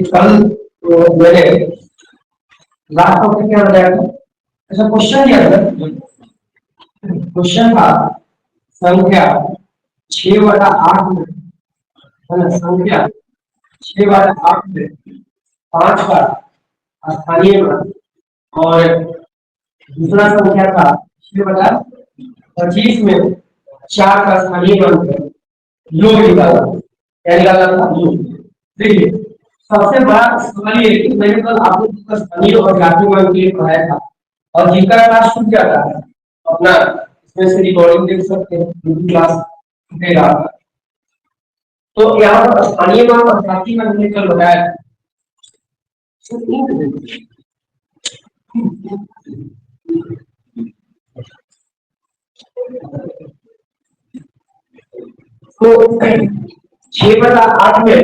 कल तो मैंने लास्ट टॉपिक क्या बताया था? ऐसा क्वेश्चन दिया था, क्वेश्चन था संख्या 6/8 में, है ना, संख्या 6/8 में 5 का स्थानीय मान, और दूसरा संख्या था 6/25 में 4 का स्थानीय मान है, योग निकाला, क्या निकाला था? योग। देखिए, सबसे बड़ा सवाल ये है कि मैंने कल आपको जिसका स्थानीय और घातीय मान के लिए पढ़ाया था, और जिनका क्लास छूट जाता है अपना इसमें से रिकॉर्डिंग देख सकते हैं, दूसरी क्लास छूटेगा। तो यहाँ पर स्थानीय मान और घातीय मान मैंने कल बताया था। तो 6/8 में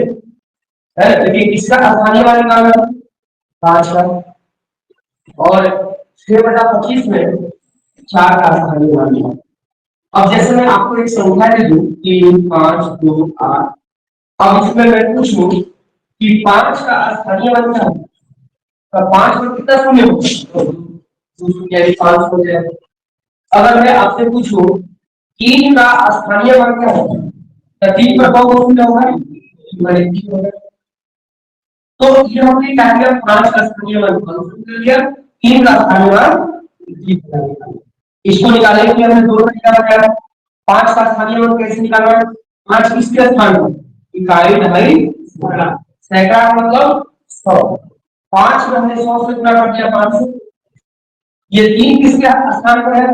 है, देखिए इसका स्थानीय मान निकालना 5 का, और 6/25 में 4 का स्थानीय मान निकालना। अब जैसे मैं आपको एक संख्या दे दूं 3, 5, 2, 8, अब इसमें मैं पूछूं कि 5 का स्थानीय मान क्या है, तो 5 पर कितना शून्य होगा? यानी 5 हो जाए। अगर मैं आपसे पूछूं 3 का स्थानीय मान क्या है, तो 3 पर कौन शून्य होगा? तो ये हमने क्या किया, 5 का स्थानीय मान कर लिया, 3 का स्थानीय मान इसको निकालने के लिए हमने दो तरीका बताया। 5 का स्थानीय मान कैसे निकालना है? 5 किसके स्थान पर? इकाई, दहाई, सैकड़ा। सैकड़ा मतलब 100। 5 में हमने 100 से गुणा कर दिया 5 से। ये 3 किसके स्थान पर है?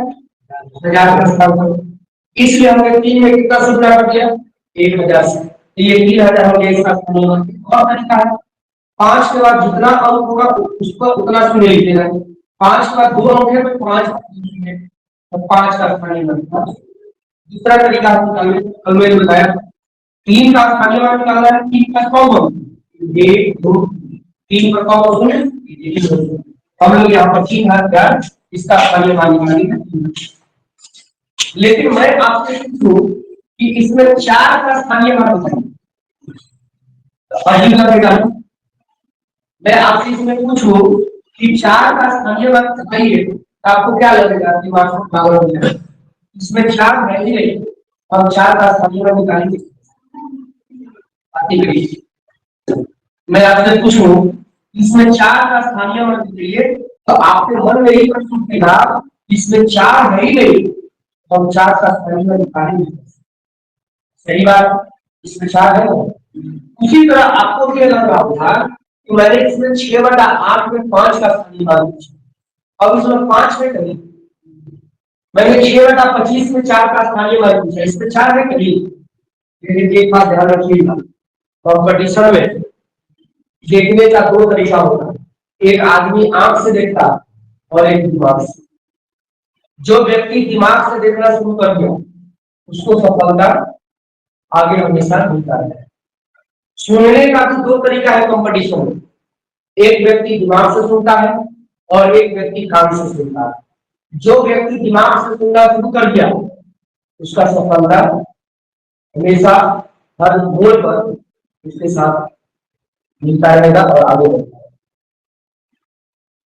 1000 के स्थान पर। इसलिए हमने 3 में कितना से गुणा कर दिया? 1000 से। तो ये 3000 हो गया इसका स्थानीय मान। और तरीका है, 5 के बाद जितना अंक होगा उस पर उतना शून्य लिख देना है। 5 के बाद 2 अंक है तो 5 तो 5 का स्थानीय मान। दूसरा तरीका है, कल मैंने बताया 3 का स्थानीय मान निकालना है। 3 का कौन 1, 2, 3 पर कौन शून्य? हम लोग यहाँ पर 3000 इसका स्थानीय मान निकालेंगे। लेकिन मैं आपसे पूछूं कि इसमें 4 का स्थानीय मान बताइए, अजीब लगेगा। मैं आपसे इसमें पूछूं कि 4 का स्थानीय मान बताइए, तो आपको क्या लगेगा? दिमाग में पागल हो जाएगा। इसमें 4 है ही नहीं, और 4 का स्थानीय मान निकालेंगे। मैं आपसे पूछूं इसमें 4 का स्थानीय मान बताइए, तो आपके मन में यही प्रश्न उठेगा, इसमें 4 है ही नहीं, और 4 का स्थानीय मान निकालेंगे। सही बात, इसमें 4 है। उसी तरह आपको क्या लग रहा होगा कि मैंने इसमें 6/8 में 5 का स्थानीय मान पूछा, अब इसमें 5 है कहीं, मैंने 6/25 में 4 का स्थानीय मान पूछा, इसमें 4 है कहीं। लेकिन एक बात ध्यान रखिएगा, कॉम्पिटिशन में देखने का दो तरीका होता है, एक आदमी आंख से देखता और एक दिमाग से। जो व्यक्ति दिमाग से देखना शुरू कर दिया उसको सफलता आगे हमेशा मिलता है। सुनने का भी दो तरीका है कंपटीशन में, एक व्यक्ति दिमाग से सुनता है और एक व्यक्ति कान से सुनता है। जो व्यक्ति दिमाग से सुनना शुरू कर दिया उसका सफलता हमेशा हर मोड़ पर उसके साथ मिलता रहेगा और आगे बढ़ता है।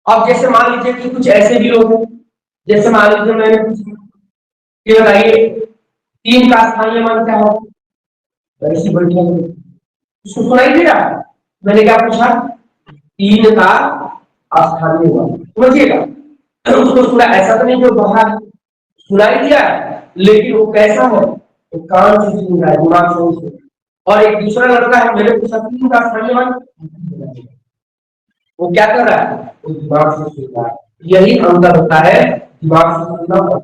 अब जैसे मान लीजिए कि कुछ ऐसे भी लोग हैं, जैसे मान लीजिए मैंने पूछा कि बताइए 3 का स्थानीय मान क्या है, ऐसी बैठे उसको सुनाई दे रहा है। मैंने क्या पूछा? 3 का स्थानीय मान, समझिएगा। उसको सुना, ऐसा तो नहीं जो बाहर सुनाई दिया है, लेकिन वो कैसा है, वो कान से सुन रहा है, दिमाग से नहीं। और एक दूसरा लड़का है, मैंने पूछा 3 का स्थानीय मान, वो क्या कर रहा है, वो दिमाग से सुन रहा है। यही अंतर होता है दिमाग से सुनना और।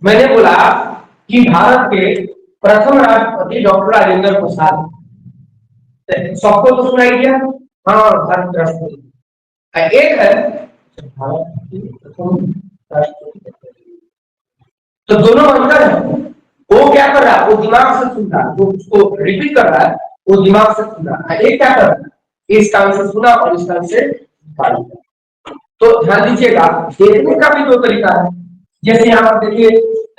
मैंने बोला कि भारत के प्रथम राष्ट्रपति डॉक्टर राजेंद्र प्रसाद, सबको तो सुनाई दिया, हाँ भारत राष्ट्रपति। एक है भारत के प्रथम राष्ट्रपति, तो दोनों अंतर है। वो क्या कर रहा है, वो दिमाग से सुन रहा है, वो उसको रिपीट कर रहा है, वो दिमाग से सुन रहा है। एक क्या कर रहा है, इस कान से सुना और इस कान से निकाल दिया। तो ध्यान दीजिएगा, देखने का भी दो तरीका है। जैसे यहाँ पर देखिए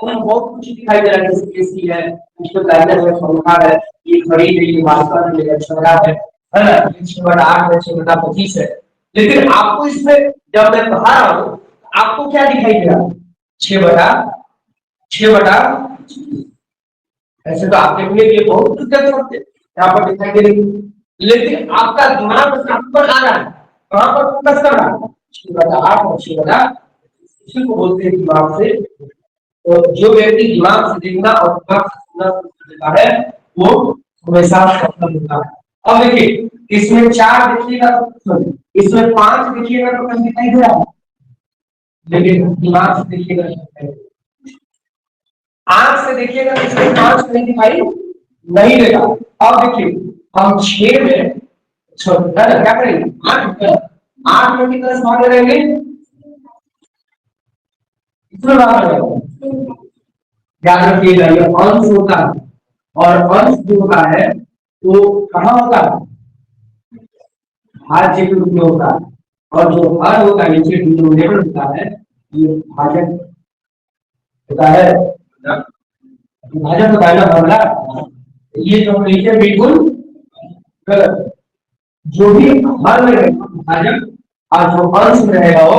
बहुत कुछ दिखाई दे रहा है, जैसे एसी है, उसमें लाइटर है, पंखा है, ये घड़ी है, ये वास्ता है, ये चला है, है ना, 6/8 है, 6/25 है। लेकिन आपको इसमें जब मैं पढ़ा रहा हूं आपको क्या दिखाई दे रहा है? 6/6 ऐसे तो आपके लिए ये बहुत दिक्कत होती है, यहाँ पर दिखाई दे रही है, लेकिन आपका दिमाग कहां पर आ रहा है, कहां पर फोकस कर रहा है? 6/8 और 6/, इसी को बोलते हैं दिमाग से। तो जो व्यक्ति दिमाग से देखना और दिमाग से सुनना सीखता है वो हमेशा सफल होता है। अब देखिए इसमें 4 देखिएगा, इसमें 5 देखिएगा तो कहीं दिखाई दे रहा है, लेकिन दिमाग से देखिएगा आंख से देखिएगा तो इसमें 5 नहीं दिखाई नहीं देगा। अब देखिए हम 6 में छोटा क्या करेंगे, 8 में कितना भाग रहेंगे, इसमें भाग रहेगा। याद रखिएगा ये अंश होता है, और अंश जो होता है वो कहाँ होता है, भाज्य के रूप में होता है, और जो हर होता है नीचे डिनोमिनेटर होता है ये भाजक होता है, भाजक होता है ना हमारा। ये जो नीचे बिल्कुल गलत, जो भी हर में रहेगा भाजक और जो अंश में रहेगा वो,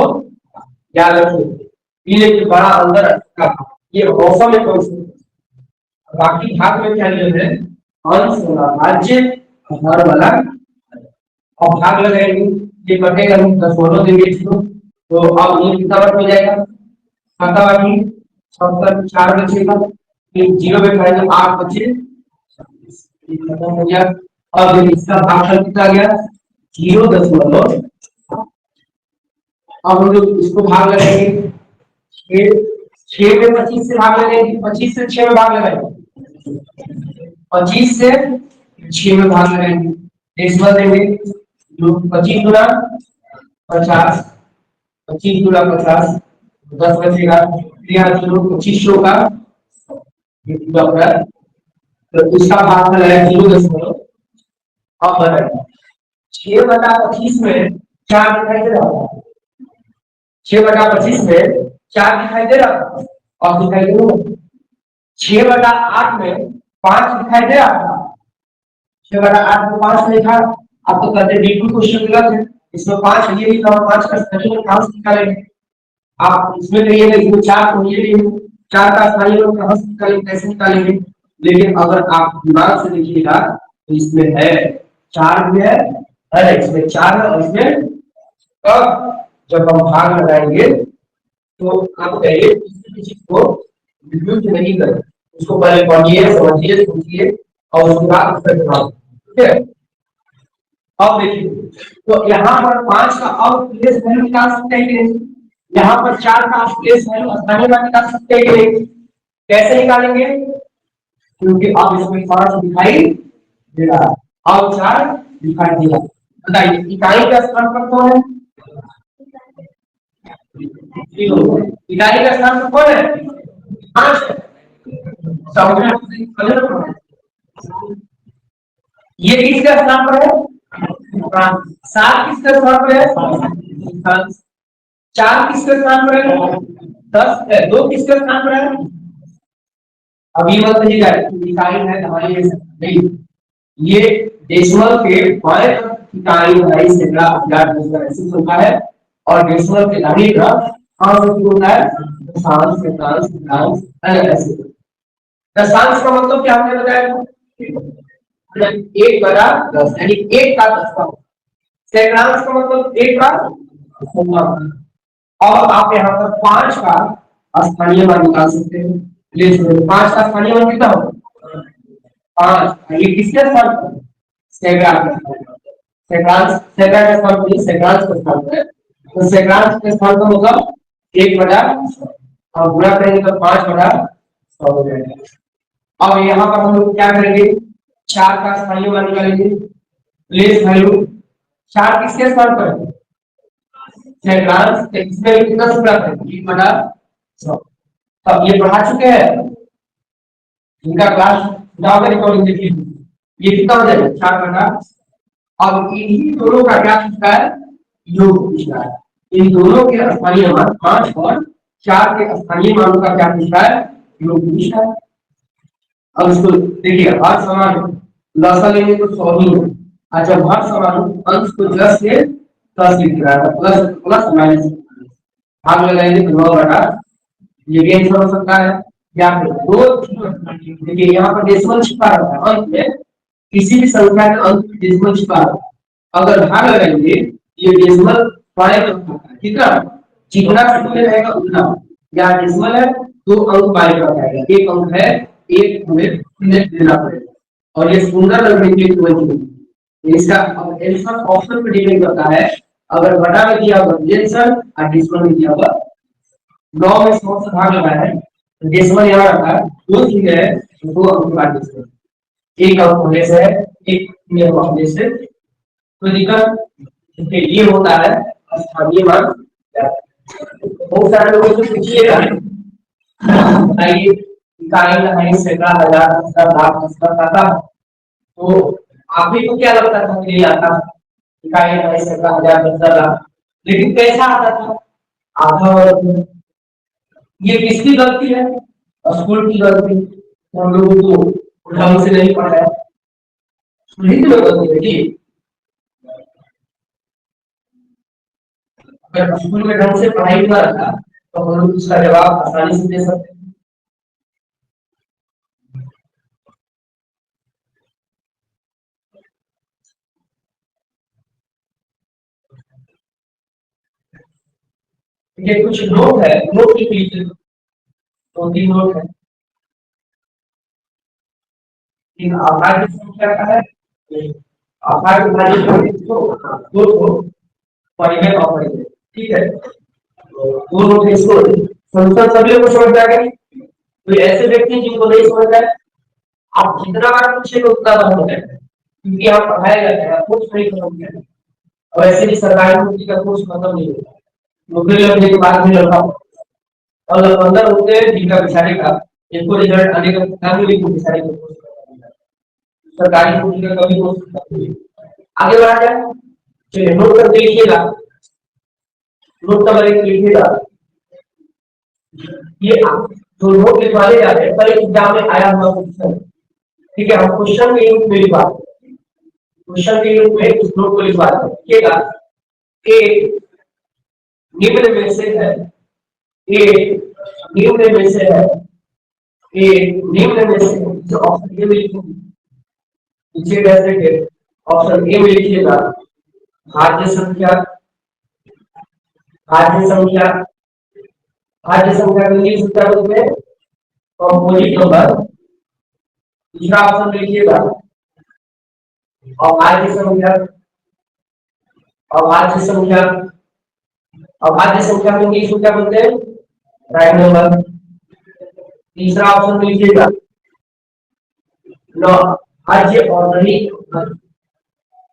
याद रखिए ये बड़ा अंदर ये मौसम में कौन, बाकी भाग में क्या नियम है, अंश वाला भाज्य हर वाला, और भाग लगाएंगे ये कटेगा नहीं, 10 बोलो देंगे इसको, तो अब ये कितना वर्ग हो जाएगा, शतावधी 70, 4 बचेगा, फिर 0 पे खाएंगे 8 बचे, ये खत्म हो गया। अब इसका भागफल कितना गया, 0., अब हम लोग इसको भाग लगाएंगे 6 में 25 से भाग लगाएंगे, 25 से 6 में भाग लगाएंगे, 25 से 6 में भाग लगाएंगे, डेसिमल देंगे, जो 25 गुना 50, 25 गुना 50 10 बचेगा, यहाँ 2500 का ये पूरा पूरा, तो इसका भागफल है 0., अब बताइए 6/25 में 4 दिखाई दे रहा है, 6/25 में 4 दिखाई दे रहा था, और दिखाई दे रहा 6/8 में 5 दिखाई दे रहा था, 6/8 में 5 लिखा, आप तो कहते बिल्कुल क्वेश्चन गलत है, इसमें 5 ये लिखा और 5 का स्थानीय मान कहां से निकालेंगे, आप इसमें कहिएगा इसमें 4 को ये लिए 4 का स्थानीय मान कहां से निकालेंगे, कैसे निकालेंगे, लेकिन अगर आप दिमाग से देखिएगा तो इसमें है 4 भी है, अरे इसमें 4 है और इसमें, अब जब हम भाग लगाएंगे तो आप कहिए किसी चीज को विद्युत नहीं करें, उसको पहले पढ़िए समझिए सोचिए और उसके बाद उसका जवाब, ठीक है। अब देखिए तो यहाँ पर 5 का अब प्लेस वैल्यू निकाल सकते हैं कि नहीं, यहाँ पर 4 का प्लेस वैल्यू स्थानीय मान निकाल सकते हैं कि नहीं, कैसे निकालेंगे, क्योंकि अब इसमें 5 दिखाई दे रहा है, अब 4 दिखाई दे रहा है, बताइए इकाई का स्थान पर कौन है, इकाई का स्थान पर कौन है, 5 है, ये किसके स्थान पर है, 7 किसके स्थान पर है, 4 किसके स्थान पर है, 10, 2 किसके स्थान पर है, अब ये मत कहिएगा इकाई है हमारी नहीं, ये डेसिमल के बाएं तरफ इकाई है, सैकड़ा हजार ऐसे होता है, और डेसिमल के दाहिनी तरफ कहां से शुरू होता है, दशांश शतांश दशांश ऐसे। दशांश का मतलब क्या हमने बताया, 1/10 यानी 1 का 10वां, सैकड़ांश का मतलब 1 का 100वां, और आप यहाँ पर 5 का स्थानीय मान निकाल सकते हैं, ले 5 का स्थानीय मान कितना होगा, 5, ये किसके स्थान पर, सैकड़ा, सैकड़ांश, सैकड़ा के स्थान पर सैकड़ांश के स्थान पर, तो सैकड़ांश के स्थान पर होगा 1/100 और गुणा करेंगे तो 5/100 हो जाएगा। अब यहाँ पर हम लोग क्या करेंगे, 4 का स्थानीय मान निकालेंगे, प्लेस वैल्यू 4 किसके स्थान पर है, सैकड़ांश, इसमें कितना से गुणा करेंगे 1/100, तब ये बढ़ा चुके हैं, इनका क्लास जाकर रिकॉर्डिंग देखिए, ये कितना हो जाएगा 4/, अब इन्हीं दोनों का क्या पूछता है, योग पूछता है, इन दोनों के स्थानीय मान 5 और 4 के स्थानीय मानों का क्या पूछता है, योग पूछता है। अब इसको देखिए हर समान लसा लेंगे तो 100 ही है, और जब हर समानुपाती अंश को प्लस से प्लस लिख रहा है, प्लस प्लस माइनस भाग लगाएंगे तो 9 बटा, ये भी आंसर हो सकता है। या फिर दो, देखिए यहाँ पर डेसिमल छिपा रहता है अंत में, किसी भी संख्या के अंत में डेसिमल छिपा रहता है, अगर भाग लगाएंगे ये डेसिमल बाएं तरफ आता है, ठीक है, जितना शून्य रहेगा उतना, या डेसिमल है तो अंक बाएं तरफ आएगा, एक अंक है, एक हमें शून्य देना पड़ेगा, और ये सुंदर लगने के लिए इसका आंसर ऑप्शन पे डिपेंड करता है, अगर बटा में दिया होगा ये आंसर और डेसिमल में दिया होगा 9 में 100 से भाग लगाया है, तो डेसिमल यहाँ रखा है, दो चीजें है, दो अंक बाकी से एक अंक होने से है, एक शून्य होने से, तो दिक्कत ये होता है स्थानीय मान। बहुत सारे लोगों से पूछिएगा, बताइए इकाई दहाई सैकड़ा हजार दशमलव लाख दशमलव आता, तो आप ही को क्या लगता था कि नहीं आता, इकाई दहाई सैकड़ा हजार दशमलव लाख, लेकिन कैसा आता था, आधा वर्ग। ये किसकी गलती है, स्कूल की गलती, हम लोगों को ढंग से नहीं पढ़ाया, नहीं तो गलती है जी। अगर स्कूल में ढंग से पढ़ाई हुआ रहता तो हम लोग उसका जवाब आसानी से दे सकते। ये कुछ नोट है, नोट लिख लीजिए, दो तीन नोट है। इन आकार की संख्या का है, आकार विभाजित दो परिमेय और परिमेय, ठीक है, दो नोट इसको संख्या सभी को समझ जाएगा। तो ऐसे व्यक्ति जिनको नहीं समझ आए, आप जितना बार पूछेंगे उतना बार हो जाएगा, क्योंकि आप पढ़ाया जाता है, कुछ नहीं समझ आए, और ऐसे भी सरकारी नौकरी का कोर्स खत्म नहीं होता, नौकरी लगने के बाद भी लड़का और अंदर होते हैं जिनका बेचारे का इनको रिजल्ट आने का पता नहीं, लेकिन बेचारे को कोर्स करना है, सरकारी नौकरी का कभी कोर्स खत्म नहीं। आगे बढ़ा जाए, चलिए नोट करके लिखिएगा, नोट नंबर 1 लिखिएगा, ये जो नोट लिखवाने जाते हैं पर एग्जाम में आया हुआ क्वेश्चन, ठीक है, हम क्वेश्चन के रूप में लिखवा, क्वेश्चन के रूप में इस नोट को लिखवा लिखिएगा, ए निम्न में से है, ए निम्न में से है, ए निम्न में से, जो ऑप्शन ए में लिखूंगी नीचे कैसे के ऑप्शन ए में लिखिएगा, भाज्य संख्या, भाज्य संख्या, भाज्य संख्या को इंग्लिश में क्या बोलते हैं, कंपोजिट नंबर। दूसरा ऑप्शन लिखिएगा अभाज्य संख्या, अभाज्य संख्या, अभाज्य संख्या को इंग्लिश में क्या बोलते हैं, प्राइम नंबर। तीसरा ऑप्शन लिखिएगा भाज्य और नहीं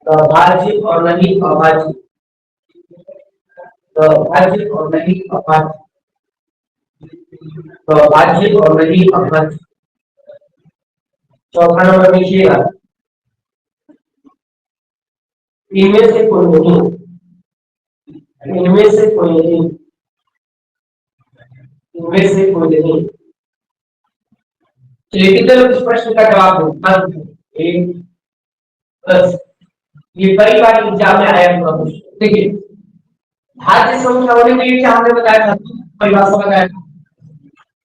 भाज्य और नहीं अभाज्य, भाज्य और नहीं अभाज्य, भाज्य और नहीं अभाज्य। चौथा नंबर लिखिएगा इनमें से कोई नहीं, इनमें से कोई नहीं, इनमें से कोई नहीं। चलिए कितने लोग इस प्रश्न का जवाब दो, एक बस, ये कई बार एग्जाम में आया हुआ क्वेश्चन। देखिए भाज्य संख्या होने के लिए हमने बताया था, परिभाषा बताया था,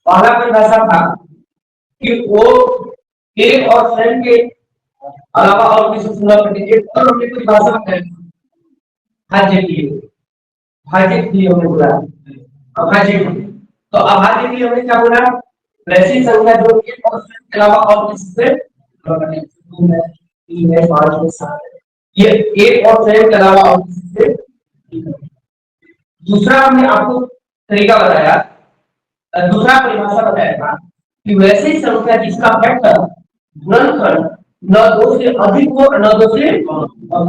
पहला परिभाषा था कि वो एक और स्वयं के अलावा और किसी से न कटे, एक और हमने परिभाषा बताई भाज्य की, भाज्य की हमने बोला अभाज्य की, तो अभाज्य की हमने क्या बोला, वैसी संख्या जो एक और स्वयं के अलावा और किसी से न कटे, 2 है 3 है 5 है 7 है, ये एक और स्वयं के अलावा और किसी से। दूसरा हमने आपको तरीका बताया, दूसरा परिभाषा बताया था कि वैसी संख्या जिसका फैक्टर गुणनखंड न 2 से अधिक हो न 2 से कम,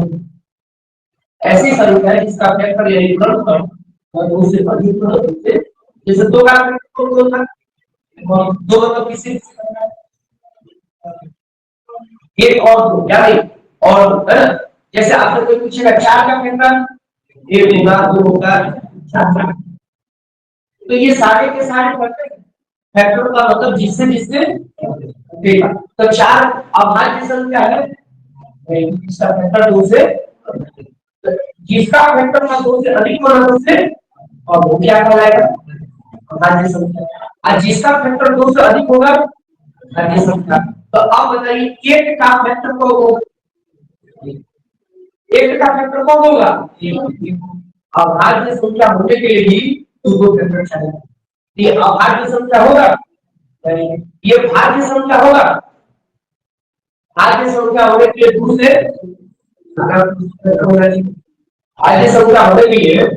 ऐसी संख्या जिसका फैक्टर यानी गुणनखंड न 2 से अधिक हो न 2 से, जैसे 2 का फैक्टर था 2 मतलब किसी एक और 2 यानी और है, जैसे आपसे कोई पूछेगा 4 का फैक्टर 1 होगा 2 होगा 4, तो ये सारे के सारे फैक्टर का मतलब जिससे जिससे देखा, तो 4 अभाज्य संख्या है, जिसका फैक्टर 2 से जिसका फैक्टर ना 2 से अधिक होना उससे और वो क्या कहलाएगा भाज्य संख्या। और जिसका फैक्टर 2 से अधिक होगा भाज्य संख्या। तो अब बताइए एक का फैक्टर को एक का फैक्टर कौन होगा अब भाज्य संख्या होने के लिए भी दो फैक्टर चाहिए। ये अभाज्य संख्या होगा ये भाज्य संख्या होगा भाज्य संख्या होने के लिए दूसरे भाज्य संख्या होने के लिए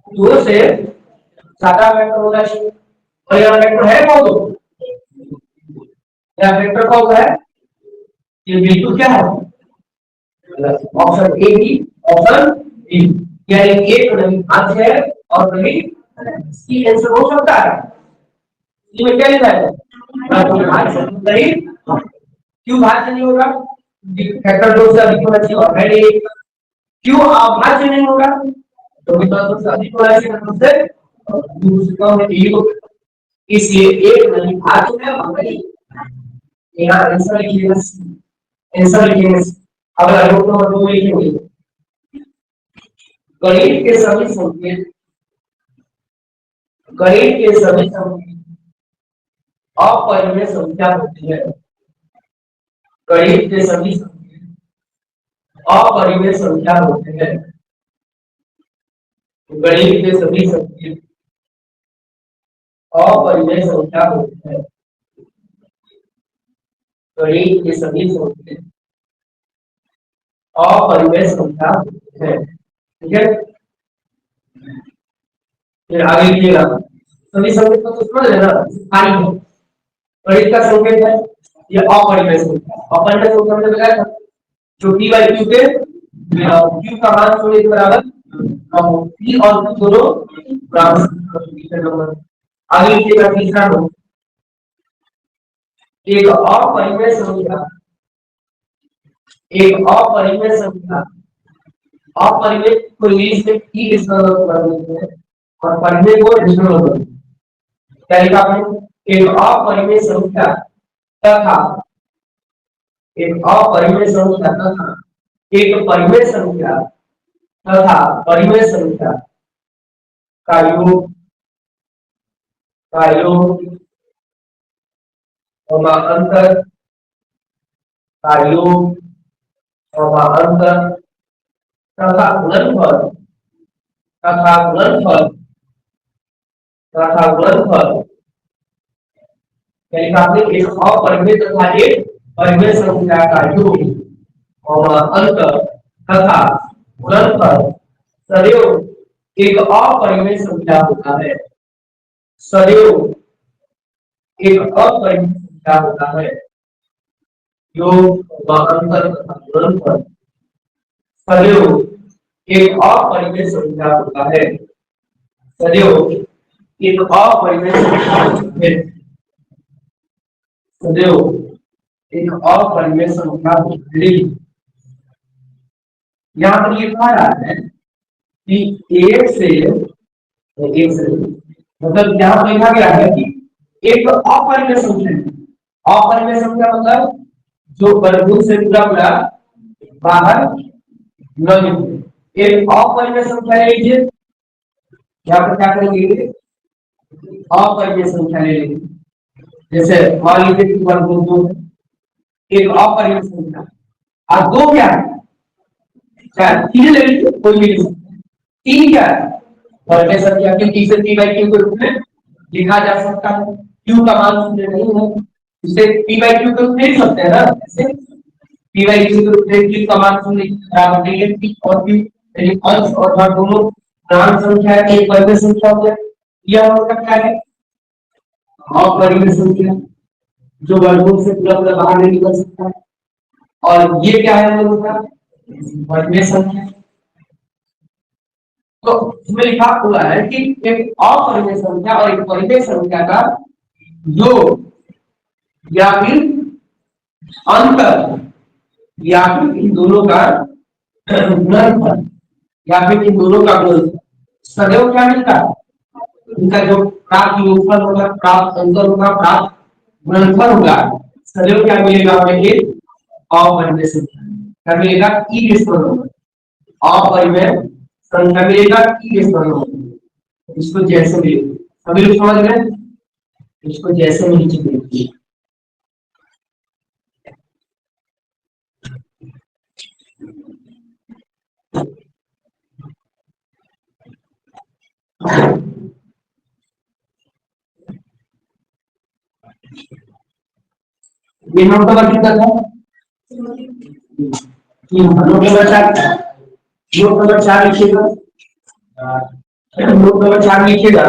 दो से ज्यादा फैक्टर होना चाहिए और यह फैक्टर है कौन यह फैक्टर कौन है ये बिल्कुल क्या है ऑप्शन ए भी ऑप्शन बी यानी एक नहीं भाज्य है और नहीं सी आंसर हो सकता है इसमें क्या लिखा है भाज्य नहीं क्यों भाज्य नहीं होगा फैक्टर 2 से अधिक होना चाहिए और है नहीं क्यों अभाज्य नहीं होगा तो भी 2 से अधिक होना चाहिए मतलब से दूसरा है एक इसलिए एक नहीं भाज्य है और नहीं यहाँ आंसर लिखिएगा आंसर लिखिएगा अगर आयोग नंबर 2 लिखेंगे गणित के सभी संकेत गणित के सभी संकेत अपरिमेय संख्या होती है गणित के सभी संकेत अपरिमेय संख्या होते हैं गणित के सभी संकेत अपरिमेय संख्या होते हैं गणित के सभी संकेत अपरिमेय संख्या होते हैं ठीक है फिर आगे लिखिएगा सभी संकेत को तो समझ लेना खाली है गणित का संकेत है ये अपरिमेय संख्या अपरिमेय संख्या हमने बताया था जो p by q के q का मान 0 के बराबर p और q दोनों बराबर नंबर आगे लिखिएगा तीसरा नंबर एक अपरिमेय संख्या अपरिमेय को इंग्लिश में p रेशनल नंबर बोलते हैं और परिमेय को रेशनल नंबर क्या लिखा आपने एक अपरिमेय संख्या तथा एक अपरिमेय संख्या तथा एक परिमेय संख्या तथा परिमेय संख्या का योग अंतर का योग अंतर तथा गुणनफल यानी आपने एक अपरिमेय तथा एक परिमेय संख्या का योग और अंतर तथा गुणनफल सदैव एक अपरिमेय संख्या होता है सदैव एक अपरिमेय संख्या होता है योग व अंतर तथा गुणनफल सदैव एक अपरिमेय संख्या होता है सदैव एक अपरिमेय संख्या होता है सदैव एक अपरिमेय संख्या होती है यहाँ पर ये कहा रहा है कि एक से मतलब यहाँ पर लिखा गया है कि एक अपरिमेय संख्या मतलब जो वर्गमूल से पूरा बाहर न निकले एक अपरिमेय संख्या ले लीजिए यहाँ पर क्या करेंगे अपरिमेय संख्या ले लीजिए जैसे मान लीजिए कि वर्गमूल 2 एक अपरिमेय संख्या और 2 क्या है चाहे 3 ले लीजिए कोई भी 3 क्या है परिमेय संख्या क्योंकि इसे p by q के रूप में लिखा जा सकता है q का मान शून्य नहीं है इसे p by q के रूप में लिख सकते हैं ना ऐसे p by q के रूप में q का मान शून्य बराबर नहीं है p और q यानी अंश और हर दोनों पूर्ण संख्या है एक परिमेय संख्या हो गया यह मतलब क्या है अपरिमेय संख्या जो वर्गमूल से पूरा बाहर नहीं निकल सकता और ये क्या है हम लोगों का परिमेय संख्या तो इसमें लिखा हुआ है कि एक अपरिमेय संख्या और एक परिमेय संख्या का योग या फिर अंतर या फिर इन दोनों का गुणनफल या फिर इन दोनों का गुणनफल सदैव क्या मिलता है इनका जो प्राप्त योगफल होगा प्राप्त अंतर होगा प्राप्त गुणनफल होगा सदैव क्या मिलेगा हमें एक अपरिमेय संख्या क्या मिलेगा ई रेस पर नंबर, अपरिमेय संख्या मिलेगा ई रेस पर नंबर। इसको जैसे भी सभी लोग समझ गए, इसको जैसे भी नीचे देखिए। ये नोट नंबर कितना था, नोट नंबर 4, नोट नंबर 4 लिखिएगा, नोट नंबर 4 लिखिएगा।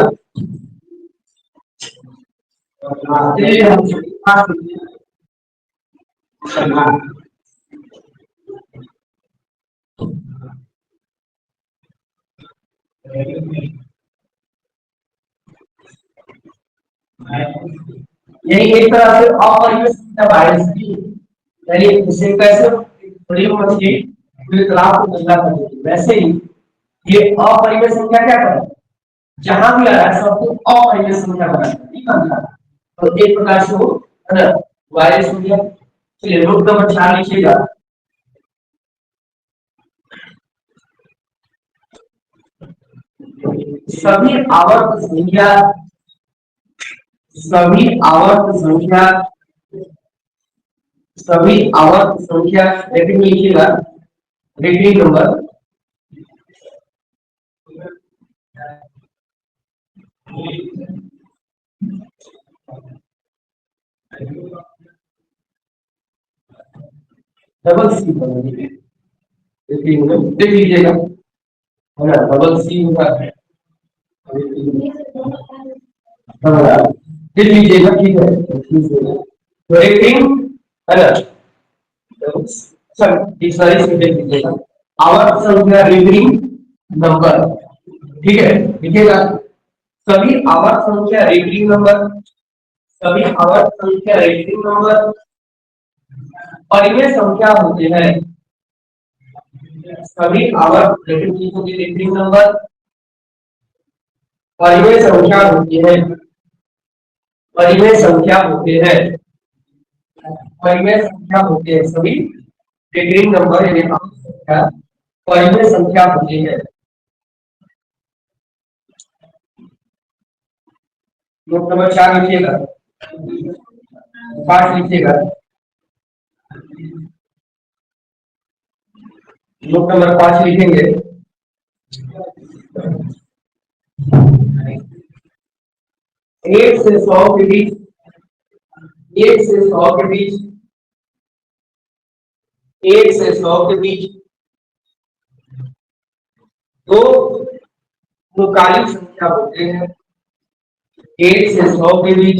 यही एक तरह से अपरिमेय संख्या वायरस की, यानी इसे कैसे बड़ी मछली पूरे तालाब को गंदा कर देती, वैसे ही ये अपरिमेय संख्या क्या करे, जहां भी आ रहा है सबको अपरिमेय संख्या बनाना, ठीक है। तो एक प्रकार से वो है ना वायरस हो गया। चलिए नोट नंबर 4 लिखिएगा। सभी आवर्त संख्या, सभी आवर्त संख्या, सभी आवर्त संख्या रेटिंग लिखिएगा, रेटिंग नंबर डबल सी देख लीजिएगा, है ना, डबल सी होगा, देख लीजिएगा, ठीक है। तो रेटिंग है ना, सर डिक्शनरी से देख लीजिएगा, आवर्त संख्या रेटिंग नंबर, ठीक है, लिखिएगा। सभी आवर्त संख्या रेटिंग नंबर, सभी आवर्त संख्या रेटिंग नंबर परिमेय संख्या होते हैं, सभी आवर्त रेटिंग नंबर परिमेय संख्या होती है, परिमेय संख्या होते हैं, परिमेय संख्या होते हैं, सभी रेटिंग नंबर यानी संख्या परिमेय संख्या होती है। नोट नंबर 4 लिखिएगा, 5 लिखिएगा, नोट नंबर 5 लिखेंगे। 1 से 100 के बीच, 1 से 100 के बीच, 1 से 100 के बीच दो मुकालिक संख्या होते हैं, 1 से 100 के बीच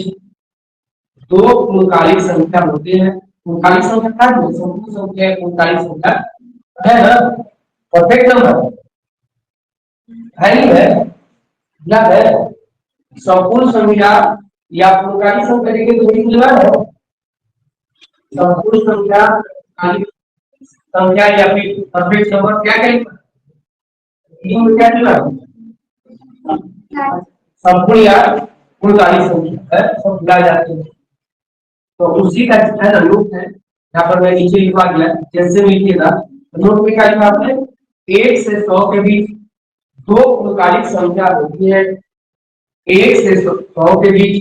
दो मुकालिक संख्या होते हैं। मुकालिक संख्या क्या है, संपूर्ण संख्या मुकालिक संख्या है ना, परफेक्ट नंबर है नहीं है, या है संपूर्ण संख्या या मुकालिक संख्या के दो ही मूल्यवान है, संपूर्ण संख्या मुकालिक संख्या या फिर परफेक्ट नंबर क्या कहेंगे, तीन क्या कहलाएगा, संपूर्ण या मुकालिक संख्या है, सब भुला जाते हैं। तो उसी का है ना लूप है, यहाँ पर मैं नीचे लिखवा दिया, जैसे लिखिएगा नोट में क्या लिखा आपने, 1 से 100 के बीच दो पूर्णकालिक संख्या होती है, 1 से 100 के बीच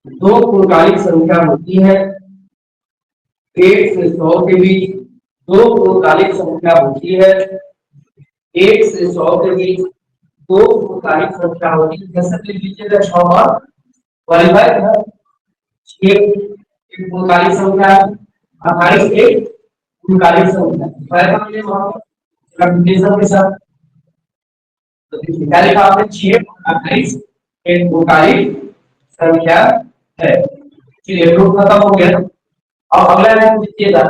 दो पूर्णकालिक संख्या होती है, 1 से 100 के बीच दो पूर्णकालिक संख्या होती है, 1 से 100 के बीच दो पूर्णकालिक संख्या होती है। जैसे लिख लीजिएगा 6 बार क्वालिफाई है, एक पूर्णकालिक संख्या है, 28 एक पूर्णकालिक संख्या, फायदा मिले वहां पर कंडीशन के साथ। तो क्या लिखा आपने, 6 28 एक पूर्णकालिक संख्या है। चलिए रूप खत्म हो गया। अब अगला लाइन लिखिएगा,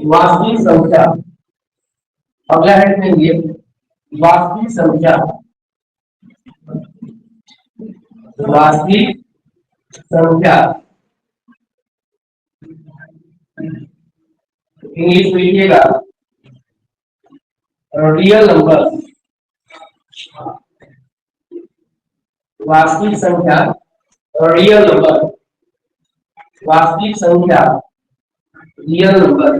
वास्तविक संख्या, अगला हेड में ये वास्तविक संख्या, वास्तविक संख्या इंग्लिश में लिखिएगा रियल नंबर, वास्तविक संख्या रियल नंबर, वास्तविक संख्या रियल नंबर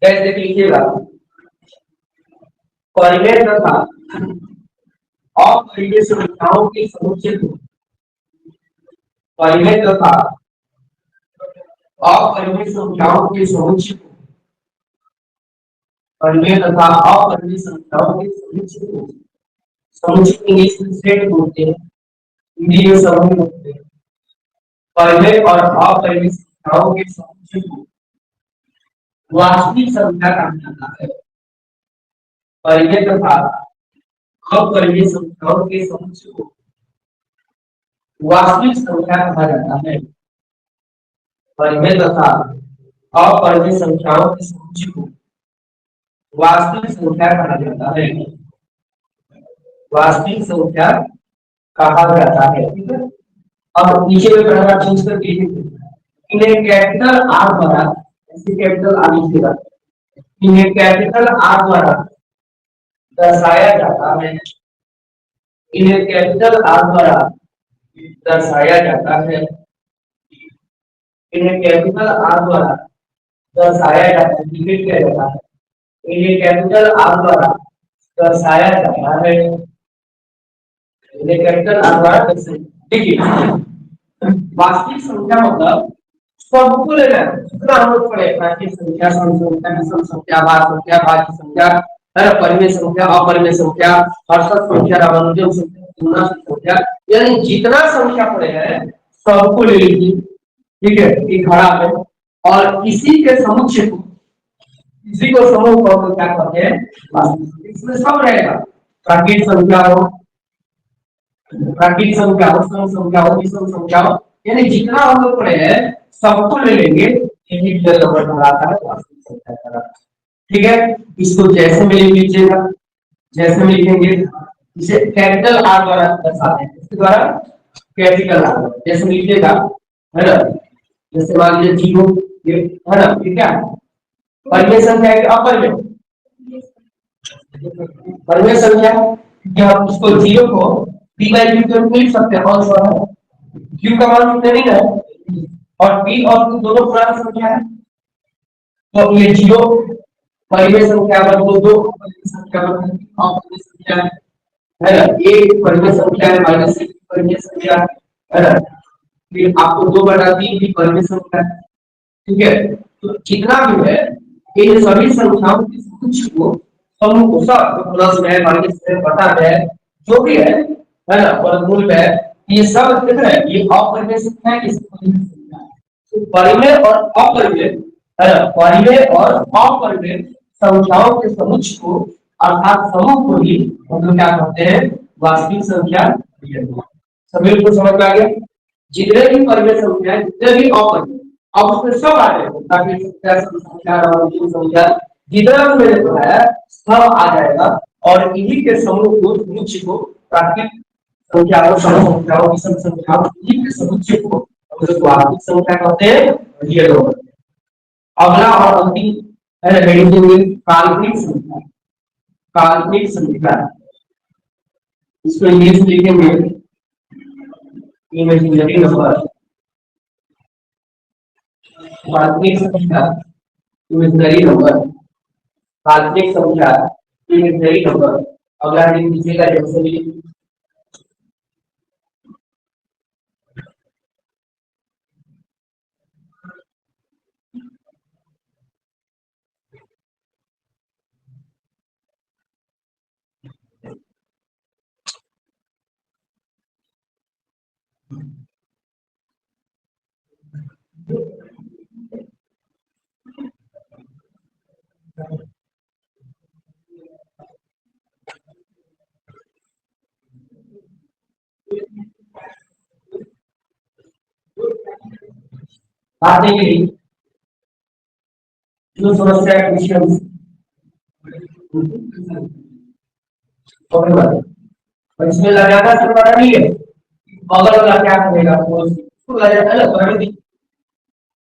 कैसे लिखिएगा, परिमेय तथा अपरिमेय संख्याओं के समुच्चय को, परिमेय तथा अपरिमेय संख्याओं के समुच्चय को, परिमेय तथा अपरिमेय संख्याओं के समुच्चय को, समुच्चय इंग्लिश में सेट बोलते हैं, हिंदी में समूह बोलते हैं। परिमेय और अपरिमेय संख्याओं के समुच्चय को वास्तविक संख्या कहा जाता है। परिमेय तथा अपरिमेय संख्याओं के समुच्चय को वास्तविक संख्या कहा जाता है। परिमेय तथा अपरिमेय संख्याओं के समुच्चय को वास्तविक संख्या कहा जाता है। वास्तविक संख्या कहा जाता है। ठीक है, अब नीचे में पैराग्राफ चेंज करके इन्हें कैपिटल आर द्वारा, ऐसे कैपिटल आर लिखिएगा, इन्हें कैपिटल आर द्वारा दर्शाया जाता है। इन्हें कैपिटल आर द्वारा दर्शाया जाता है। इन्हें कैपिटल आर द्वारा दर्शाया जाता है। डिफाइन किया जाता है। इन्हें कैपिटल आर द्वारा दर्शाया जाता है। इन्हें कैपिटल आर द्वारा दर्शाया। देखिए, वास्तविक संख्या मतलब सबको लेना है, जितना हम लोग पढ़े, प्राकृतिक संख्या, सम संख्या, विषम संख्या, भाज्य संख्या, भाज्य संख्या, है परिमेय संख्या, अपरिमेय संख्या, हर्षद संख्या, रामानुजन संख्या, तुलना संख्या, यानी जितना संख्या पढ़े हैं सबको ले लीजिए। ठीक है, ये खड़ा है और इसी के समुच्चय को, इसी को समूह को क्या कहते हैं, वास्तविक। इसमें सब रहेगा, प्राकृतिक संख्या हो, प्राकृतिक संख्या हो, सम संख्या हो, विषम संख्या हो, यानी जितना हम लोग पढ़े हैं सबको ले लेंगे, यही रियल नंबर कहलाता है, वास्तविक संख्या कहलाता है। ठीक है, इसको जैसे में लिख लीजिएगा, जैसे में लिखेंगे इसे कैपिटल आर द्वारा दर्शाते हैं। इसके द्वारा कैपिटल आर जैसे में लिखिएगा, है ना, जैसे मान लीजिए जीरो, ये है ना, ठीक है, परिमेय संख्या है कि अपरिमेय, परिमेय संख्या, क्या हम उसको जीरो को p by q के रूप में लिख सकते हैं, कौन सा है, q का मान कितने नहीं है, और p और q दोनों पूर्ण संख्या है, तो ये जीरो परिमेय संख्या पर दो परिमेय संख्या पर अपरिमेय संख्या है ना, एक परिमेय संख्या है, माइनस एक परिमेय संख्या है ना, फिर आपको 2/3 भी परिमेय संख्या है। ठीक है, तो जितना भी है इन सभी संख्याओं के समुच्चय को, समूह को, सब प्लस में माइनस में बटा में जो भी है ना, वर्गमूल में, ये सब कितना है, ये अपरिमेय संख्या है, इस परिमेय संख्या है। तो परिमेय और अपरिमेय, है ना, परिमेय और अपरिमेय संख्याओं के समुच्चय को अर्थात समूह को ही हम लोग क्या कहते हैं, वास्तविक संख्या। सभी को समझ में आ गया, जितने भी परिमेय संख्या है, जितने भी अपरिमेय, अब उसमें सब आ जाएगा, ताकि संख्या, रामानुजन संख्या, जितना भी मैंने पढ़ाया सब आ जाएगा, और इन्हीं के समूह को, समुच्चय को, प्राकृतिक संख्याओं, सम संख्याओं, विषम संख्याओं, इन्हीं के समुच्चय को हम लोग वास्तविक संख्या कहते हैं, रियल नंबर। अगला और अंतिम है काल्पनिक संख्या। काल्पनिक संख्या, इसको इंग्लिश में लिखेंगे इमेजिनरी नंबर। काल्पनिक संख्या, इमेजिनरी नंबर, काल्पनिक संख्या, इमेजिनरी नंबर। अगला लिख दीजिएगा, जैसे बातें की जो समस्या है विषय और इसमें लगाना से बड़ा नहीं है, बगल वाला क्या करेगा, उसको लगाना है ना,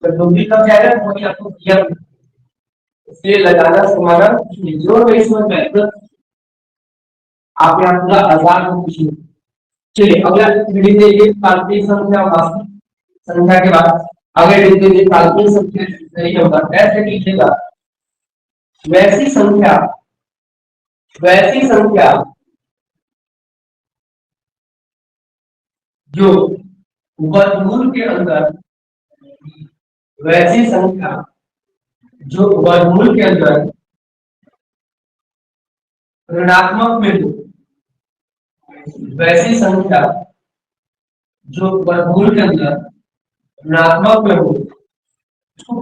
तो डूबी कब जाएगा, वही आपको क्लियर, इसलिए लगाना समाना जो नहीं समझ में, आप यहाँ पूरा आजाद हो, कुछ चलिए अगला रीडिंग देखिए, काल्पनिक संख्या और वास्तविक संख्या के बाद अगले रीडिंग देखिए, काल्पनिक संख्या सही होगा ऐसे कीजिएगा, वैसी संख्या वैसी संख्या जो वर्गमूल के अंदर वैसी संख्या जो वर्गमूल के अंदर ऋणात्मक में हो, वैसी संख्या जो वर्गमूल के अंदर ऋणात्मक में हो, उसको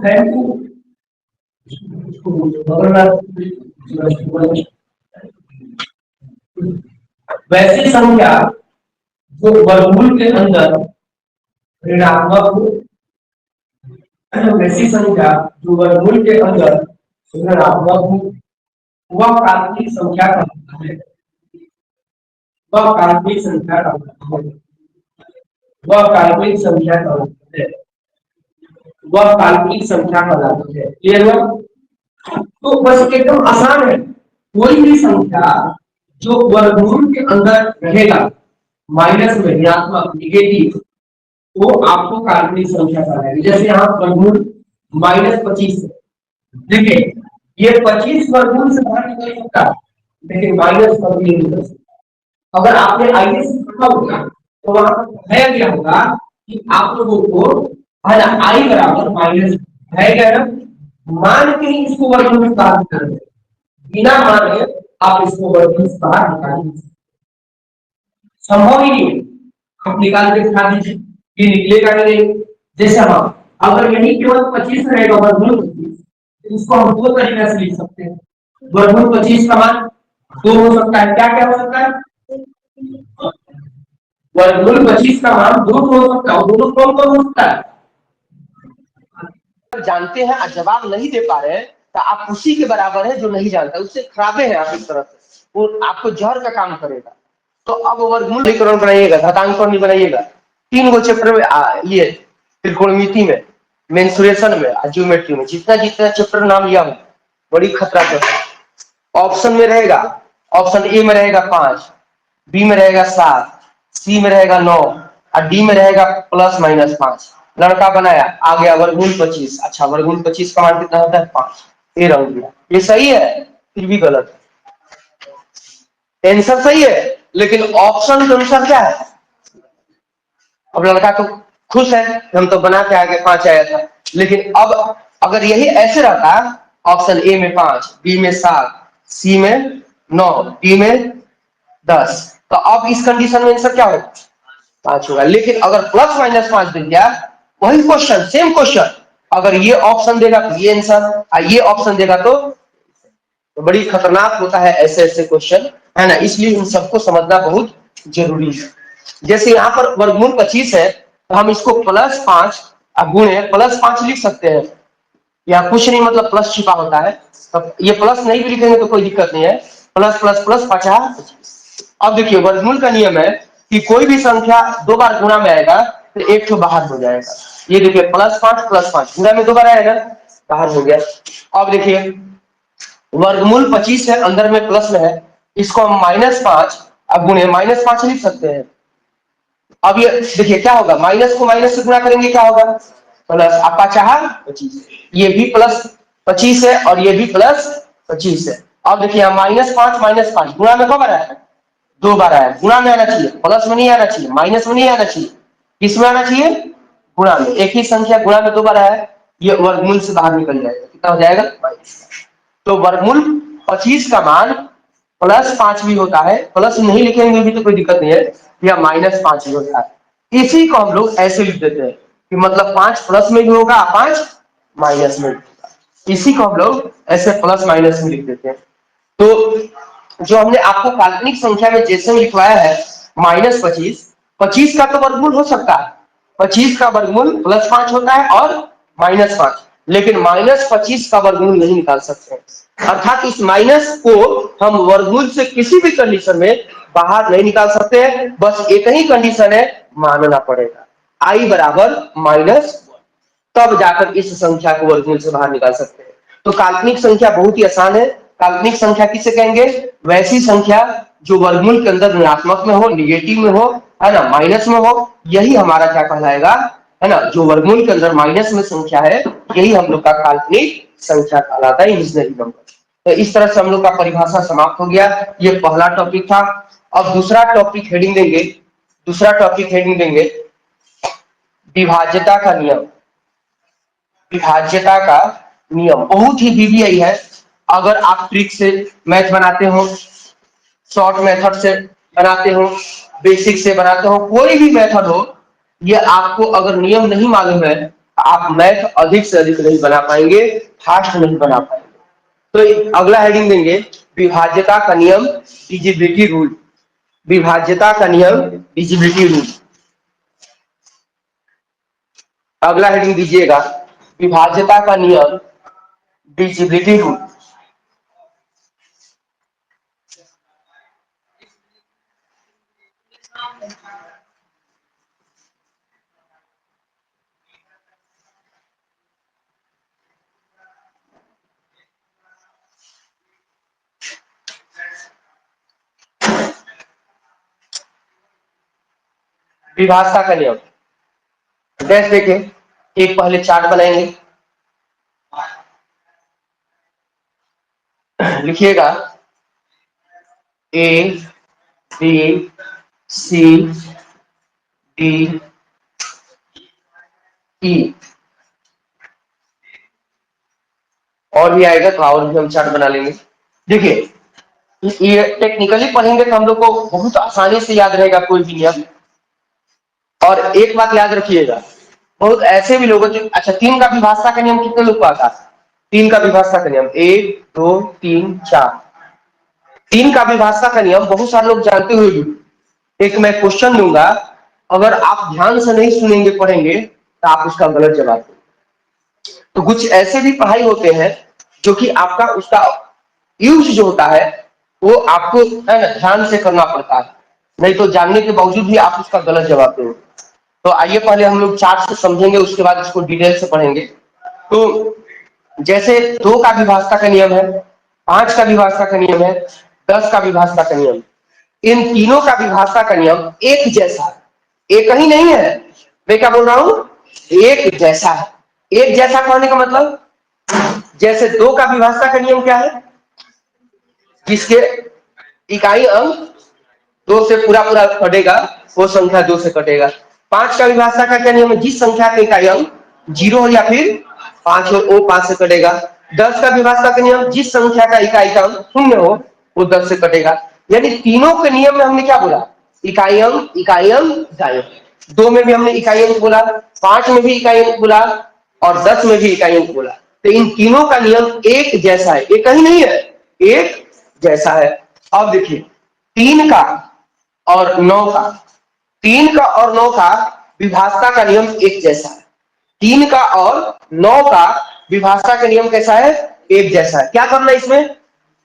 वैसी संख्या जो वर्गमूल के अंदर ऋणात्मक हो, वैसी संख्या जो वर्गमूल के अंदर ऋणात्मक हो, वह काल्पनिक संख्या का होता है। वह काल्पनिक संख्या का होता है। वह काल्पनिक संख्या का होता है। वह काल्पनिक संख्या का होता है। क्लियर है? तो बस एकदम आसान है, कोई भी संख्या जो वर्गमूल के अंदर रहेगा, माइनस में, ऋणात्मक, निगेटिव, वो आपको काल्पनिक संख्या कहलाएगी। जैसे यहाँ वर्गमूल -25 है, देखिए ये 25 वर्गमूल से बाहर निकल सकता है, लेकिन माइनस कर भी नहीं निकल सकता। अगर आपने आईएएस पढ़ा होगा तो वहां पर बताया गया होगा कि आप लोगों को आई बराबर माइनस है क्या ना, मान के ही इसको वर्गमूल से बाहर निकाल दें, बिना माने आप इसको वर्गमूल से बाहर निकाल नहीं सकते, संभव ही नहीं है। आप निकाल के दिखा दीजिए, ये निकलेगा नहीं। जैसे हम अगर यही केवल 25 रहेगा वर्गमूल 25, तो इसको हम दो तरीके से लिख सकते हैं। वर्गमूल 25 का मान 2 हो सकता है। क्या क्या हो सकता है? वर्गमूल 25 का मान 2 हो सकता है। दोनों कौन कौन हो सकता है? जानते हैं और जवाब नहीं दे पा रहे हैं तो आप उसी के बराबर है जो नहीं जानता, उससे खराबे हैं आप। इस तरह से वो आपको जहर का काम करेगा। तो अब वर्गमूल समीकरण बनाइएगा, घातांकरण बनाइएगा। 3 गो चैप्टर में ये त्रिकोणमिति में, मेंसुरेशन में, ज्योमेट्री में, जितना जितना चैप्टर नाम लिया हूं, बड़ी खतरा चैप्टर। ऑप्शन में रहेगा, ऑप्शन ए में रहेगा 5, बी में रहेगा 7, सी में रहेगा 9 और डी में रहेगा ±5। लड़का बनाया, आ गया वर्गमूल 25। अच्छा, वर्गमूल 25 का मान कितना होता है? 5। ये रंग दिया, ये सही है, फिर भी गलत है। आंसर सही है, लेकिन ऑप्शन के अनुसार क्या है? अब लड़का तो खुश है, हम तो बना के आगे 5 आया था। लेकिन अब अगर यही ऐसे रहता, ऑप्शन ए में 5, बी में 7, सी में 9, डी में 10, तो अब इस कंडीशन में आंसर क्या होगा? 5 होगा। लेकिन अगर ±5 दे दिया, वही क्वेश्चन, सेम क्वेश्चन, अगर ये ऑप्शन देगा तो ये आंसर, ये ऑप्शन देगा तो बड़ी खतरनाक होता है ऐसे ऐसे क्वेश्चन, है ना। इसलिए इन सबको समझना बहुत जरूरी है। जैसे यहाँ पर वर्गमूल 25 है, तो हम इसको +5 गुणे +5 लिख सकते हैं। यहाँ कुछ नहीं, मतलब प्लस छिपा होता है, तो ये प्लस नहीं भी लिखेंगे तो कोई दिक्कत नहीं है। Plus plus plus 50। अब देखिए वर्गमूल का नियम है कि कोई भी संख्या 2 बार गुणा में आएगा तो एक तो बाहर हो जाएगा। ये देखिए +5 +5 गुणा में 2 बार आएगा, बाहर हो गया। अब देखिए वर्गमूल 25 है, अंदर में प्लस में है, इसको हम -5 अब गुणे -5 लिख सकते हैं। अब ये देखिए क्या होगा, माइनस को माइनस से गुणा करेंगे क्या होगा? प्लस। आपका चाहा 25, ये भी +25 है और ये भी +25 है। अब देखिए यहाँ -5 गुणा में कब आ रहा है? 2 बार आया। गुणा में आना चाहिए, प्लस में नहीं आना चाहिए, माइनस में नहीं आना चाहिए, किस में आना चाहिए? गुणा में। एक ही संख्या गुणा में 2 बार आया, ये वर्गमूल से बाहर निकल जाएगा। कितना हो जाएगा? -। तो वर्गमूल 25 का मान +5 भी होता है, प्लस नहीं लिखेंगे भी तो कोई दिक्कत नहीं है, या -5 भी होता है। इसी को हम लोग ऐसे लिख देते हैं कि मतलब 5 प्लस में भी होगा, 5 माइनस में भी होगा। इसी को हम लोग ऐसे प्लस माइनस में लिख देते हैं। तो जो हमने आपको काल्पनिक संख्या में जैसे लिखवाया है -25, 25 का तो वर्गमूल हो सकता है, 25 का वर्गमूल +5 होता है और -5, लेकिन -25 का वर्गमूल नहीं निकाल सकते। अर्थात इस माइनस को हम वर्गमूल से किसी भी कंडीशन में बाहर नहीं निकाल सकते हैं। बस एक ही कंडीशन है, मानना पड़ेगा i बराबर -1, तब जाकर इस संख्या को वर्गमूल से बाहर निकाल सकते हैं। तो काल्पनिक संख्या बहुत ही आसान है। काल्पनिक संख्या किसे कहेंगे? वैसी संख्या जो वर्गमूल के अंदर ऋणात्मक में हो, निगेटिव में हो, है ना माइनस में हो, यही हमारा क्या कहलाएगा, है ना, जो वर्गमूल के अंदर माइनस में संख्या है यही हम लोग का काल्पनिक संख्या कहलाता है, इमेजिनरी नंबर। तो इस तरह से हम लोग का परिभाषा समाप्त हो गया। ये पहला टॉपिक था। अब दूसरा टॉपिक हेडिंग देंगे, दूसरा टॉपिक हेडिंग देंगे विभाज्यता का नियम। विभाज्यता का नियम बहुत ही वीवीआई है। अगर आप ट्रिक से मैथ बनाते हो, शॉर्ट मेथड से बनाते हो, बेसिक से बनाते हो, कोई भी मेथड हो, ये आपको अगर नियम नहीं मालूम है आप मैथ अधिक से अधिक नहीं बना पाएंगे, फास्ट नहीं बना पाएंगे। तो अगला हेडिंग देंगे विभाज्यता का नियम, डिविजिबिलिटी रूल। विभाज्यता का नियम, डिविजिबिलिटी रूल। अगला हेडिंग दीजिएगा विभाज्यता का नियम, डिविजिबिलिटी रूल। विभाज्यता का नियम जैसे देखें, एक पहले चार्ट बनाएंगे, लिखिएगा A B C D E, और भी आएगा तो और भी हम चार्ट बना लेंगे। देखिए ये टेक्निकली पढ़ेंगे तो हम लोग को बहुत आसानी से याद रहेगा कोई भी नियम। और एक बात याद रखिएगा, बहुत ऐसे भी लोग हैं, अच्छा 3 का विभाज्यता का नियम कितने लोग को आता है? 3 का विभाज्यता का नियम 1 2 3 4। 3 का विभाज्यता का नियम बहुत सारे लोग जानते हुए भी, एक मैं क्वेश्चन दूंगा, अगर आप ध्यान से नहीं सुनेंगे पढ़ेंगे तो आप उसका गलत जवाब देंगे। तो कुछ ऐसे भी पढ़ाई होते हैं जो कि आपका उसका यूज जो होता है वो आपको है ना ध्यान से करना पड़ता है, नहीं तो जानने के बावजूद भी आप उसका गलत जवाब देंगे। तो आइए पहले हम लोग चार्ट से समझेंगे, उसके बाद इसको डिटेल से पढ़ेंगे। तो जैसे 2 का विभाज्यता का नियम है, 5 का विभाज्यता का नियम है, 10 का विभाज्यता का नियम, इन तीनों का विभाज्यता का नियम एक जैसा है, एक ही नहीं है। मैं क्या बोल रहा हूं, एक जैसा है। एक जैसा कहने का मतलब, जैसे 2 का विभाज्यता का नियम क्या है, जिसके इकाई अंक 2 से पूरा पूरा कटेगा वो संख्या 2 से कटेगा। 5 का विभाज्यता का क्या नियम है, जिस संख्या का इकाई अंक 0 हो या फिर 5 हो वो 5 से कटेगा। 10 का विभाज्यता का नियम, जिस संख्या का इकाई अंक 0 हो वो 10 से कटेगा। यानी तीनों के नियम में हमने क्या बोला, इकाई अंक इकाई अंक इकाई अंक। 2 में भी हमने इकाई अंक बोला, 5 में भी इकाई अंक बोला और 10 में भी इकाई अंक बोला। तो इन तीनों का नियम एक जैसा है, एक ही नहीं है, एक जैसा है। अब देखिए 3 का और 9 का, 3 का और 9 का विभाज्यता का नियम एक जैसा है। 3 का और 9 का विभाज्यता का नियम कैसा है, एक जैसा है। क्या करना है इसमें,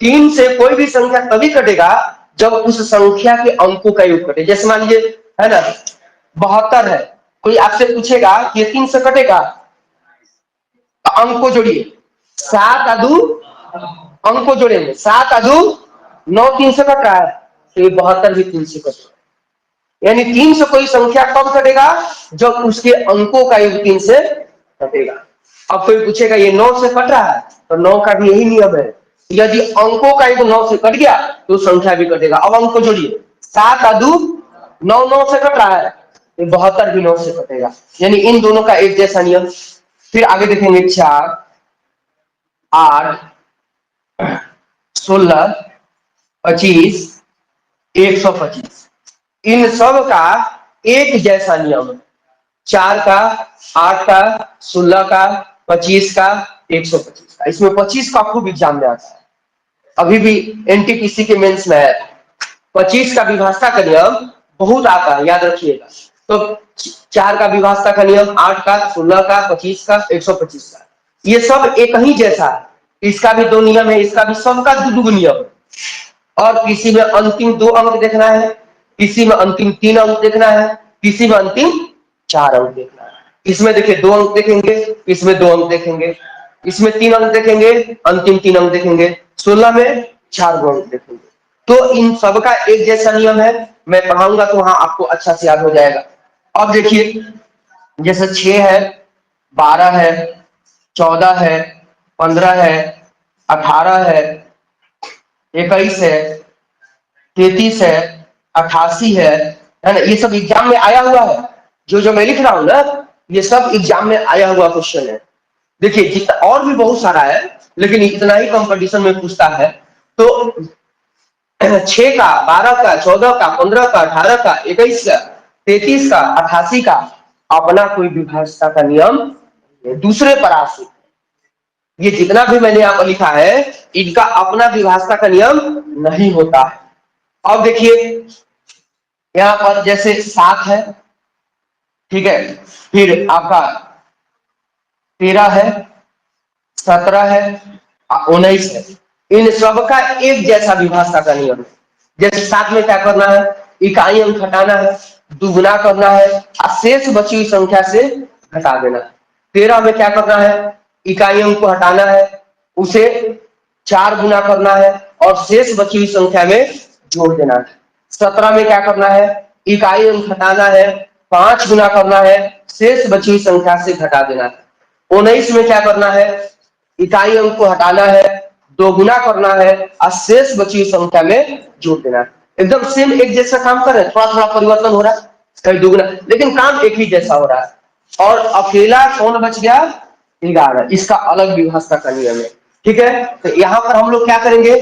3 से कोई भी संख्या तभी कटेगा जब उस संख्या के अंकों का योग कटे। जैसे मान लीजिए है ना 72 है, कोई आपसे पूछेगा कि ये 3 से कटेगा, तो अंक को जोड़िए, 7 और 2 अंक को जोड़ेंगे, 7 और 2 9, 3 से कट रहा है तो ये 72 भी 3 से कट रहा है। यानी 3 से कोई संख्या कब कटेगा, जब उसके अंकों का योग 3 से कटेगा। अब कोई पूछेगा ये 9 से कट रहा है, तो 9 का भी यही नियम है, यदि अंकों का योग 9 से कट गया तो संख्या भी कटेगा। अब अंक को जोड़िए, 7 और 2 9, 9 से कट रहा है तो 72 भी 9 से कटेगा। यानी इन दोनों का एक जैसा नियम। फिर आगे देखेंगे 4 8 16 25 125, इन सब का एक जैसा नियम, 4 का 8 का 16 का 25 का 125 का। इसमें 25 का खूब एग्जाम में आता है, अभी भी एनटीपीसी के मेंस में है। 25 का विभाज्यता का नियम बहुत आता है, याद रखिएगा। तो 4 का विभाज्यता का नियम, 8 का 16 का 25 का 125 का, ये सब एक ही जैसा है। इसका भी 2 नियम है, इसका भी, सबका 2 नियम। और किसी में अंतिम 2 अंक देखना है, किसी में अंतिम 3 अंक देखना है, किसी में अंतिम 4 अंक देखना है। इसमें देखिए 2 अंक देखेंगे, इसमें 2 अंक देखेंगे, इसमें 3 अंक देखेंगे, अंतिम 3 अंक देखेंगे, 16 में 4 अंक देखेंगे। तो इन सबका एक जैसा नियम है, मैं पढ़ाऊंगा तो वहां आपको अच्छा से याद हो जाएगा। अब देखिए, जैसे 6 है, 12 है, 14 है, 15 है, 18 है, 21 है, 33 है, 88 है ना। ये सब एग्जाम में आया हुआ है, जो जो मैं लिख रहा हूं ना, ये सब एग्जाम में आया हुआ क्वेश्चन है। देखिए जितना और भी बहुत सारा है, लेकिन इतना ही कंपटीशन में पूछता है। तो 6 का, 12 का, 14 का, 15 का, 18 का, 21 का, 33 का, 88 का अपना कोई विभाज्यता का नियम दूसरे परासी, ये जितना भी मैंने यहाँ पर लिखा है इनका अपना विभाज्यता का नियम नहीं होता है। अब देखिए यहाँ पर जैसे 7 है, ठीक है, फिर आपका 13 है, 17 है, 19 है, इन सब का एक जैसा विभाज्यता का नियम है। जैसे 7 में क्या करना है, इकाई अंक हटाना है, दुगुना करना है और शेष बची हुई संख्या से घटा देना। 13 में क्या करना है, इकाई अंक को हटाना है, उसे 4 गुना करना है और शेष बची हुई संख्या में जोड़ देना है। 17 में क्या करना है, इकाई अंक हटाना है, 5 गुना करना है, शेष बची हुई संख्या से घटा देना है। 19 में क्या करना है, इकाई अंक को हटाना है, 2 गुना करना है और शेष बची हुई संख्या में जोड़ देना है। एकदम सेम एक जैसा काम कर रहे हैं, थोड़ा थोड़ा परिवर्तन हो रहा है, कहीं दुगुना, लेकिन काम एक ही जैसा हो रहा है। और अकेला कौन बच गया, 11, इसका अलग विभाज्यता का नियम है। ठीक है, तो यहाँ पर हम लोग क्या करेंगे,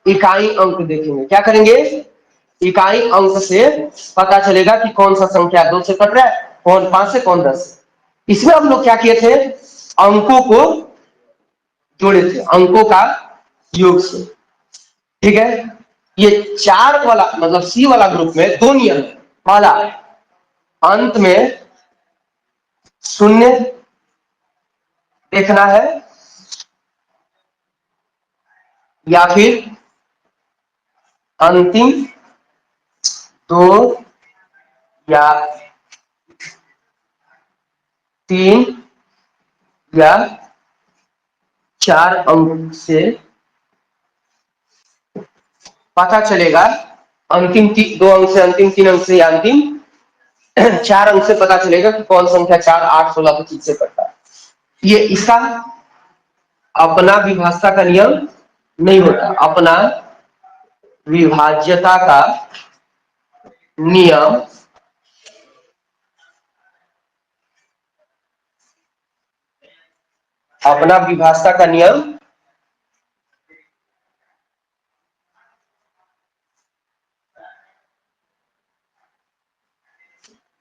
इकाई अंक देखेंगे। क्या करेंगे, इकाई अंक से पता चलेगा कि कौन सा संख्या 2 से कट रहा है, कौन 5 से, कौन 10। इसमें हम लोग क्या किए थे, अंकों को जोड़े थे, अंकों का योग से। ठीक है, ये 4 वाला मतलब सी वाला ग्रुप में 2 नियम है। पहला, अंत में 0 देखना है या फिर अंतिम 2 या 3 या 4 अंक से पता चलेगा, अंतिम 2 अंक से, अंतिम 3 अंक से या अंतिम 4 अंक से पता चलेगा कि कौन संख्या 4, 8, 16, 25 से कटता है। ये इसका अपना विभाज्यता का नियम नहीं होता, अपना विभाज्यता का नियम अपना विभाज्यता का नियम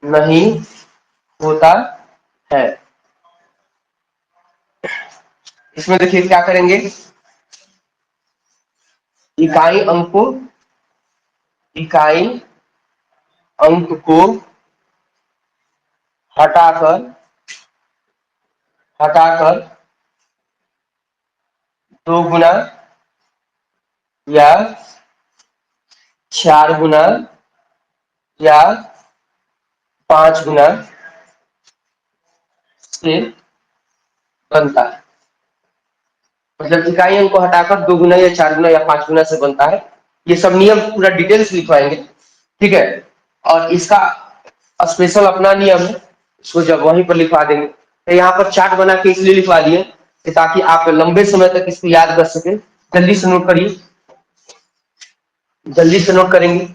नहीं होता है। इसमें देखिए क्या करेंगे, इकाई अंक को हटाकर 2 गुना या 4 गुना या 5 गुना से बनता है। मतलब इकाई अंक को हटाकर 2 गुना या 4 गुना या 5 गुना से बनता है। ये सब नियम पूरा डिटेल्स लिखवाएंगे, ठीक है। और इसका स्पेशल अपना नियम है, इसको जब वहीं पर लिखवा देंगे। तो यहाँ पर चार्ट बना के इसलिए लिखवा दिए ताकि आप लंबे समय तक इसको याद कर सके। जल्दी से नोट करिए, जल्दी से नोट करेंगे।